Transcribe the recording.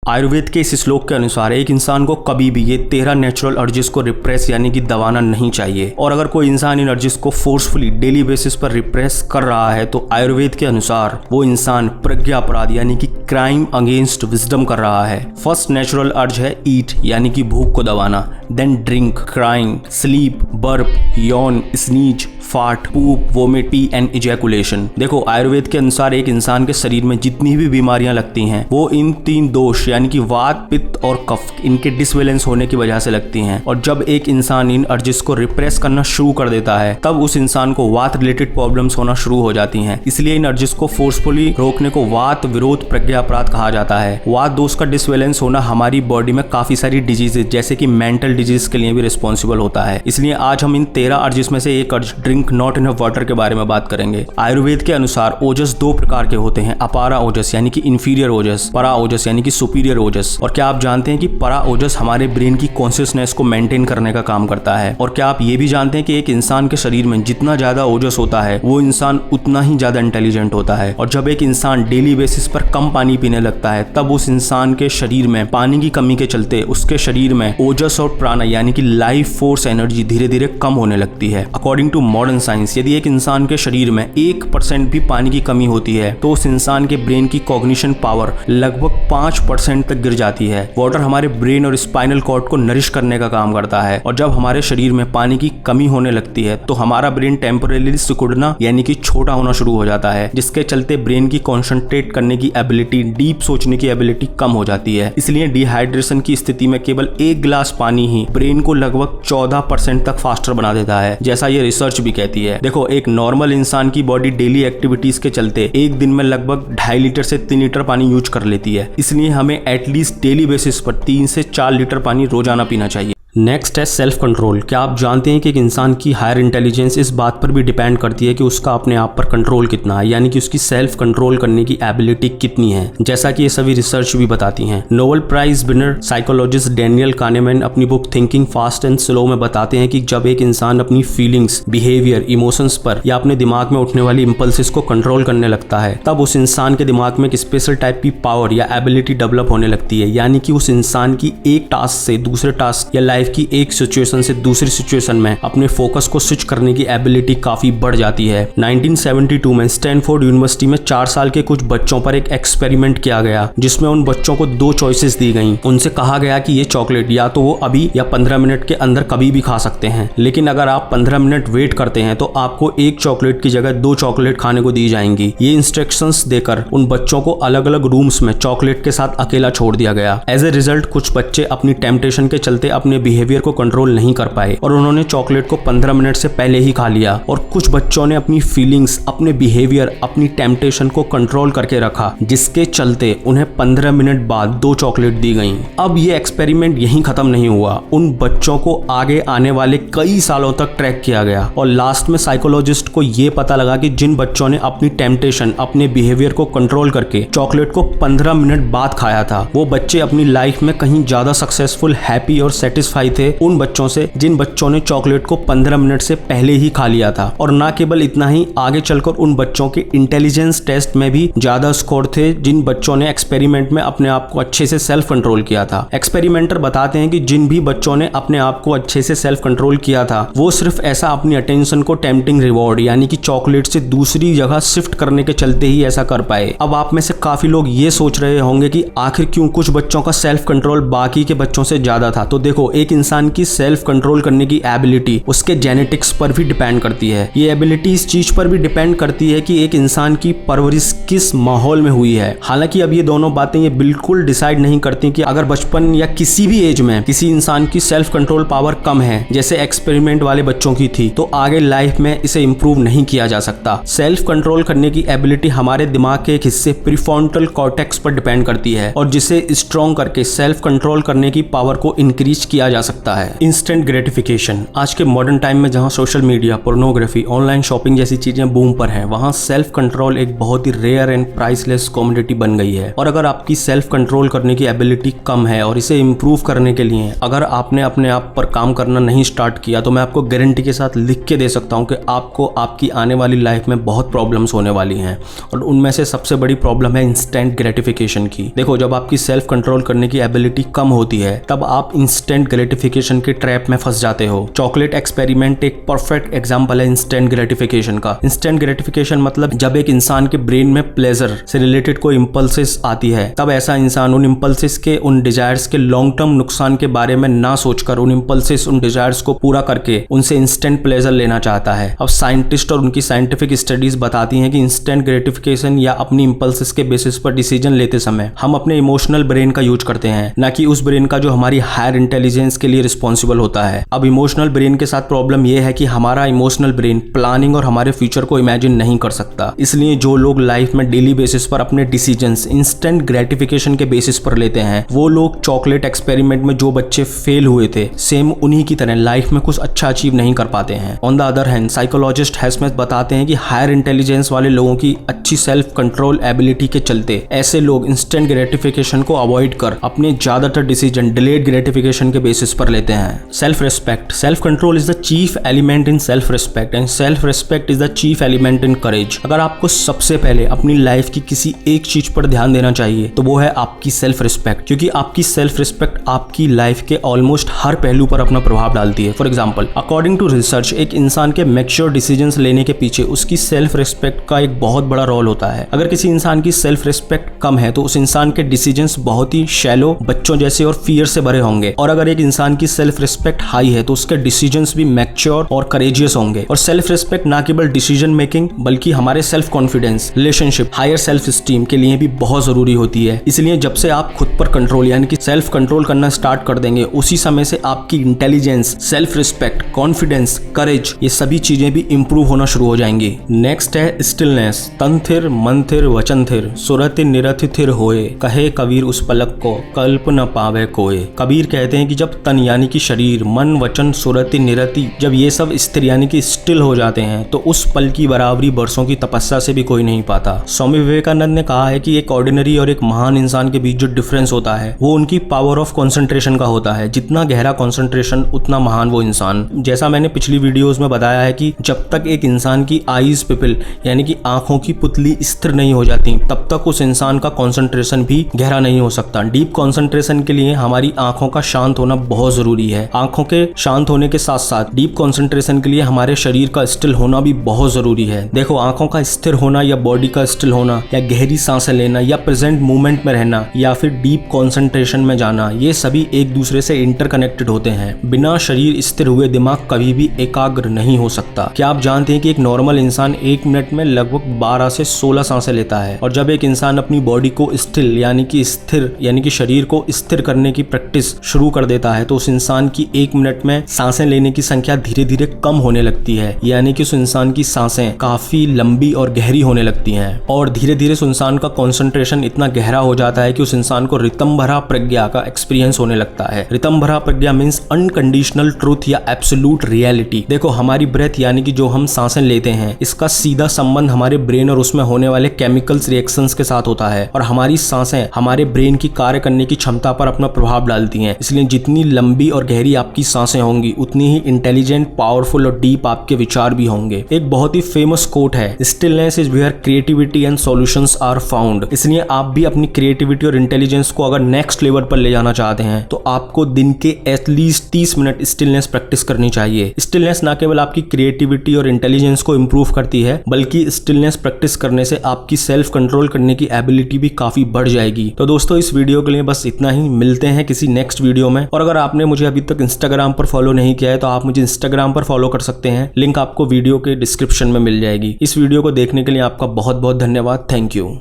आयुर्वेद के इस श्लोक के अनुसार एक इंसान को कभी भी ये 13 नेचुरल अर्जिस को रिप्रेस यानी कि दबाना नहीं चाहिए। और अगर कोई इंसान इन अर्जिस को फोर्सफुली डेली बेसिस पर रिप्रेस कर रहा है तो आयुर्वेद के अनुसार वो इंसान प्रज्ञा अपराध यानी कि क्राइम अगेंस्ट विजडम कर रहा है। फर्स्ट नेचुरल अर्ज है ईट यानी कि भूख को दबाना, then drink, crying, sleep, burp, yawn, sneeze, fart, poop, vomit, pee and ejaculation. देखो आयुर्वेद के अनुसार एक इंसान के शरीर में जितनी भी बीमारियां लगती हैं वो इन 3 दोष यानी कि वात, पित्त और कफ इनके डिसबैलेंस होने की वजह से लगती हैं। और जब एक इंसान इन अर्जिस को रिप्रेस करना शुरू कर देता है तब उस इंसान को वात रिलेटेड प्रॉब्लम्स होना शुरू हो जाती हैं। इसलिए इन अर्जिस को फोर्सफुली रोकने को वात विरोध प्रज्ञा अपराध कहा जाता है। वात दोष का डिसबैलेंस होना हमारी बॉडी में काफी सारी डिजीजेज जैसे कि मेंटल डिजीज के लिए भी रिस्पॉन्सिबल होता है। इसलिए आज हम इन 13 अर्जिस में से एक अर्ज ड्रिंक नॉट इनफ वाटर के बारे में बात करेंगे। आयुर्वेद के अनुसार ओजस 2 प्रकार के होते हैं, अपारा ओजस यानी कि इंफीरियर ओजस, परा ओजस यानी कि सुपीरियर ओजस। और क्या आप जानते हैं कि परा ओजस हमारे ब्रेन की कॉन्शियसनेस को मेंटेन करने का काम करता है। और क्या आप ये भी जानते हैं कि एक इंसान के शरीर में जितना ज्यादा ओजस होता है वो इंसान उतना ही ज्यादा इंटेलिजेंट होता है। और जब एक इंसान डेली बेसिस पर कम पानी पीने लगता है तब उस इंसान के शरीर में पानी की कमी के चलते उसके शरीर में ओजस और प्राणा यानी कि लाइफ फोर्स एनर्जी धीरे धीरे कम होने लगती है। अकॉर्डिंग टू मॉडर्न साइंस यदि एक इंसान के शरीर में 1% भी पानी की कमी होती है तो उस इंसान के ब्रेन की कॉग्निशन पावर लगभग 5% तक गिर जाती है। वाटर हमारे ब्रेन और स्पाइनल कॉर्ड को नरिश करने का काम करता है। और जब हमारे शरीर में पानी की कमी होने लगती है तो हमारा ब्रेन टेम्परेली सिकुड़ना यानी कि छोटा होना शुरू हो जाता है, जिसके चलते ब्रेन की कॉन्सेंट्रेट करने की एबिलिटी, डीप सोचने की एबिलिटी कम हो जाती है। इसलिए डिहाइड्रेशन की स्थिति में केवल 1 गिलास पानी ही ब्रेन को लगभग 14% तक फास्टर बना देता है, जैसा ये रिसर्च भी कहती है। देखो एक नॉर्मल इंसान की बॉडी डेली एक्टिविटीज के चलते एक दिन में लगभग 2.5 लीटर से 3 लीटर पानी यूज कर लेती है। इसलिए हमें एटलीस्ट डेली बेसिस पर 3 से 4 लीटर पानी रोजाना पीना चाहिए। नेक्स्ट है सेल्फ कंट्रोल। क्या आप जानते हैं कि एक इंसान की हायर इंटेलिजेंस इस बात पर भी डिपेंड करती है कि उसका अपने आप पर कंट्रोल कितना है, यानी कि उसकी सेल्फ कंट्रोल करने की एबिलिटी कितनी है, जैसा कि ये सभी रिसर्च भी बताती हैं। Nobel prize winner psychologist Daniel Kahneman अपनी book thinking fast and slow में बताते हैं कि जब एक इंसान अपनी फीलिंग्स, बिहेवियर, इमोशंस पर या अपने दिमाग में उठने वाली इंपल्सेस को कंट्रोल करने लगता है तब उस इंसान के दिमाग में एक स्पेशल टाइप की पावर या एबिलिटी डेवलप होने लगती है, यानी कि उस इंसान की एक टास्क से दूसरे टास्क या लाइफ की एक सिचुएशन से दूसरी सिचुएशन में अपने फोकस को स्विच करने की एबिलिटी काफी बढ़ जाती है। 1972 में स्टैनफोर्ड यूनिवर्सिटी में 4 साल के कुछ बच्चों पर एक एक्सपेरिमेंट किया गया जिसमें उन बच्चों को 2 चॉइसेस दी गई। उनसे कहा गया कि ये चॉकलेट या तो वो अभी या 15 मिनट के अंदर कभी भी खा सकते हैं, लेकिन अगर आप 15 मिनट वेट करते हैं तो आपको 1 चॉकलेट की जगह 2 चॉकलेट खाने को दी जाएंगी। ये इंस्ट्रक्शंस देकर उन बच्चों को अलग अलग रूम्स में चॉकलेट के साथ अकेला छोड़ दिया गया। एज ए रिजल्ट कुछ बच्चे अपनी टेम्पटेशन के चलते अपने बिहेवियर को कंट्रोल नहीं कर पाए और उन्होंने चॉकलेट को 15 मिनट से पहले ही खा लिया। और कुछ बच्चों ने अपनी फीलिंग्स, अपने बिहेवियर, अपनी टेम्पटेशन को कंट्रोल करके रखा, जिसके चलते उन्हें 15 मिनट बाद 2 चॉकलेट दी गई। अब ये एक्सपेरिमेंट यहीं खत्म नहीं हुआ, उन बच्चों को आगे आने वाले कई सालों तक ट्रैक किया गया और लास्ट में साइकोलॉजिस्ट को ये पता लगा कि जिन बच्चों ने अपनी टेम्पटेशन, अपने बिहेवियर को कंट्रोल करके चॉकलेट को 15 मिनट बाद खाया था वो बच्चे अपनी लाइफ में कहीं ज्यादा सक्सेसफुल, हैप्पी और सेटिस्फाई थे उन बच्चों से जिन बच्चों ने चॉकलेट को 15 मिनट से पहले ही खा लिया था। और ना केवल इतना ही, आगे चलकर उन बच्चों के इंटेलिजेंस टेस्ट में भी ज्यादा स्कोर थे जिन बच्चों ने एक्सपेरिमेंट में अपने आप को अच्छे से सेल्फ कंट्रोल किया था। एक्सपेरिमेंटर बताते हैं कि जिन भी बच्चों ने अपने आप को अच्छे से सेल्फ कंट्रोल किया था वो सिर्फ ऐसा अपनी अटेंशन को टेम्पटिंग रिवॉर्ड यानी कि चॉकलेट से दूसरी जगह शिफ्ट करने के चलते ही ऐसा कर पाए। अब आप में से काफी लोग ये सोच रहे होंगे कि आखिर क्यों कुछ बच्चों का सेल्फ कंट्रोल बाकी के बच्चों से ज्यादा था। तो देखो एक इंसान की सेल्फ कंट्रोल करने की एबिलिटी उसके जेनेटिक्स पर भी डिपेंड करती है। ये एबिलिटी इस चीज पर भी डिपेंड करती है कि एक इंसान की परवरिश किस माहौल में हुई है। हालांकि अब ये दोनों बातें ये बिल्कुल डिसाइड नहीं करती कि अगर बचपन या किसी भी एज में किसी इंसान की सेल्फ कंट्रोल पावर कम है जैसे एक्सपेरिमेंट वाले बच्चों की थी तो आगे लाइफ में इसे इंप्रूव नहीं किया जा सकता। सेल्फ कंट्रोल करने की एबिलिटी हमारे दिमाग के एक हिस्से प्रीफ्रंटल कॉर्टेक्स पर डिपेंड करती है और जिसे स्ट्रॉन्ग करके सेल्फ कंट्रोल करने की पावर को इंक्रीज किया जा सकता है। Instant gratification. आज के मॉडर्न टाइम में जहां social media, pornography, online shopping जैसी चीजें बूम पर हैं, वहां सेल्फ कंट्रोल एक बहुत ही रेयर एंड प्राइसलेस कमोडिटी बन गई है। और अगर आपकी सेल्फ कंट्रोल करने की एबिलिटी कम है और इसे इम्प्रूव करने के लिए अगर आपने अपने आप पर काम करना नहीं स्टार्ट किया, तो मैं आपको गारंटी के साथ लिख के दे सकता हूं कि आपको आपकी आने वाली लाइफ में बहुत प्रॉब्लम्स होने वाली हैं। और उनमें से सबसे बड़ी प्रॉब्लम है इंस्टेंट ग्रेटिफिकेशन की। देखो, जब आपकी सेल्फ कंट्रोल करने की एबिलिटी कम होती है तब आप इंस्टेंट ग्रेटिफिकेशन के ट्रैप में फंस जाते हो। चॉकलेट एक्सपेरिमेंट एक परफेक्ट एग्जांपल है इंस्टेंट ग्रेटिफिकेशन का। इंस्टेंट ग्रेटिफिकेशन मतलब जब एक इंसान के ब्रेन में प्लेजर से रिलेटेड कोई इंपल्सेस आती है, तब ऐसा इंसान उन इंपल्सेस के, उन डिजायर्स के लॉन्ग टर्म नुकसान के बारे में ना सोचकर उन इंपल्सेस, उन डिजायर्स को पूरा करके उनसे इंस्टेंट प्लेजर लेना चाहता है। अब साइंटिस्ट और उनकी साइंटिफिक स्टडीज बताती हैं कि इंस्टेंट ग्रेटिफिकेशन या अपनी इंपल्सेस के बेसिस पर डिसीजन लेते समय हम अपने इमोशनल ब्रेन का यूज करते हैं, ना कि उस ब्रेन का जो हमारी हायर इंटेलिजेंस के लिए रिस्पॉन्सिबल होता है। अब इमोशनल ब्रेन के साथ प्रॉब्लम यह है कि हमारा इमोशनल ब्रेन प्लानिंग और हमारे फ्यूचर को इमेजिन नहीं कर सकता। इसलिए जो लोग लाइफ में डेली बेसिस पर अपने डिसीजंस इंस्टेंट ग्रेटिफिकेशन के बेसिस पर लेते हैं, वो लोग चॉकलेट एक्सपेरिमेंट में जो बच्चे फेल हुए थे, सेम उन्हीं की तरह लाइफ में कुछ अच्छा अचीव नहीं कर पाते हैं। On the other hand, psychologist हैस्मिथ बताते हैं कि हायर इंटेलिजेंस वाले लोगों की अच्छी सेल्फ कंट्रोल एबिलिटी के चलते ऐसे लोग इंस्टेंट ग्रेटिफिकेशन को अवॉइड कर अपने ज्यादातर डिसीजन डिलेड ग्रेटिफिकेशन के बेसिस पर लेते हैं। Self respect. Self control is the chief element in self respect and self respect is the chief element in courage. अगर आपको सबसे पहले अपनी लाइफ की किसी एक चीज पर ध्यान देना चाहिए तो वो है आपकी सेल्फ रिस्पेक्ट, क्योंकि आपकी सेल्फ रिस्पेक्ट आपकी लाइफ के ऑलमोस्ट हर पहलू पर अपना प्रभाव डालती है। For example, according to research, एक इंसान के मैच्योर डिसीजंस लेने के पीछे उसकी सेल्फ रिस्पेक्ट का एक बहुत बड़ा रोल होता है। अगर किसी इंसान की सेल्फ रिस्पेक्ट कम है तो उस इंसान के डिसीजंस बहुत ही शैलो, बच्चों जैसे और फियर से भरे होंगे। और अगर एक इंसान की सेल्फ रिस्पेक्ट हाई है तो उसके डिसीजंस भी मैच्योर और करेजियस होंगे। और सेल्फ रिस्पेक्ट ना केवल डिसीजन मेकिंग बल्कि हमारे self confidence, relationship, higher self esteem के लिए भी बहुत जरूरी होती है। इसलिए जब से आप खुद पर कंट्रोल यानी कि सेल्फ कंट्रोल करना स्टार्ट कर देंगे, उसी समय से आपकी इंटेलिजेंस, सेल्फ रिस्पेक्ट, कॉन्फिडेंस, करेज, ये सभी चीजें भी इंप्रूव होना शुरू हो जाएंगी। नेक्स्ट है स्टिलनेस। तन थिर, मन थिर, वचन थिर, सुरति निरति थिर होए, कहे कबीर उस पलक को, कल्प न पावे कोए। कबीर कहते हैं कि जब तन यानी कि शरीर, मन, वचन, सुरति, निरति, जब ये सब स्थिर यानी कि स्टिल हो जाते हैं तो उस पल की बराबरी बरसों की तपस्या से भी कोई नहीं पाता। स्वामी विवेकानंद ने कहा है कि एक ऑर्डिनरी और एक महान इंसान के बीच जो डिफरेंस होता है वो उनकी पावर ऑफ कंसंट्रेशन का होता है। जितना गहरा कंसंट्रेशन उतना महान वो इंसान। जैसा मैंने पिछली वीडियोस में बताया है कि जब तक एक इंसान की आईज पिपिल यानी कि आंखों की पुतली स्थिर नहीं हो जाती, तब तक उस इंसान का कंसंट्रेशन भी गहरा नहीं हो सकता। डीप कंसंट्रेशन के लिए हमारी आंखों का शांत होना बहुत जरूरी है। आंखों के शांत होने के साथ साथ डीप कंसंट्रेशन के लिए हमारे शरीर का स्टिल होना भी बहुत जरूरी है। देखो, आंखों का स्थिर होना या बॉडी का स्टिल होना या गहरी सांसें लेना या प्रेजेंट मूवमेंट में रहना या फिर डीप कंसंट्रेशन में जाना, ये सभी एक दूसरे से इंटरकनेक्टेड होते हैं। बिना शरीर स्थिर हुए दिमाग कभी भी एकाग्र नहीं हो सकता। क्या आप जानते हैं कि एक नॉर्मल इंसान 1 मिनट में लगभग 12 से 16 सांसें लेता है। और जब एक इंसान अपनी बॉडी को स्टिल यानी कि स्थिर यानी कि शरीर को स्थिर करने की प्रैक्टिस शुरू कर देता है तो उस इंसान की 1 मिनट में सांसें लेने की संख्या धीरे धीरे कम होने लगती है, यानी कि उस इंसान की सांसें काफी लंबी और गहरी होने लगती हैं। और धीरे धीरे उस इंसान का कंसंट्रेशन इतना गहरा हो जाता है कि उस इंसान को रितंभरा प्रज्ञा का एक्सपीरियंस होने लगता है। रितंभरा प्रज्ञा मीन्स अनकंडीशनल ट्रूथ या एब्सोल्यूट रियलिटी। देखो, हमारी ब्रेथ यानी कि जो हम सांसें लेते हैं, इसका सीधा संबंध हमारे ब्रेन और उसमें होने वाले केमिकल्स रिएक्शंस के साथ होता है। और हमारी सांसें हमारे ब्रेन की कार्य करने की क्षमता पर अपना प्रभाव डालती हैं। इसलिए जितनी लंबी और गहरी आपकी सांसें होंगी उतनी ही इंटेलिजेंट, पावरफुल और डीप आपके विचार भी होंगे। एक बहुत ही फेमस कोट है, stillness is where creativity and solutions are found. इसलिए आप भी अपनी क्रिएटिविटी और इंटेलिजेंस को अगर नेक्स्ट लेवल पर ले जाना चाहते हैं तो आपको दिन के एटलीस्ट 30 मिनट स्टिलनेस प्रैक्टिस करनी चाहिए। स्टिलनेस ना केवल आपकी क्रिएटिविटी और इंटेलिजेंस को इंप्रूव करती है बल्कि स्टिलनेस प्रैक्टिस करने से आपकी सेल्फ कंट्रोल करने की एबिलिटी भी काफी बढ़ जाएगी। तो दोस्तों, इस वीडियो के लिए बस इतना ही। मिलते हैं किसी नेक्स्ट वीडियो में। और अगर आपने मुझे अभी तक इंस्टाग्राम पर फॉलो नहीं किया है तो आप मुझे इंस्टाग्राम पर फॉलो कर सकते हैं। लिंक आपको वीडियो के डिस्क्रिप्शन में मिल जाएगी। इस वीडियो को देखने के लिए आपका बहुत बहुत धन्यवाद। Thank you.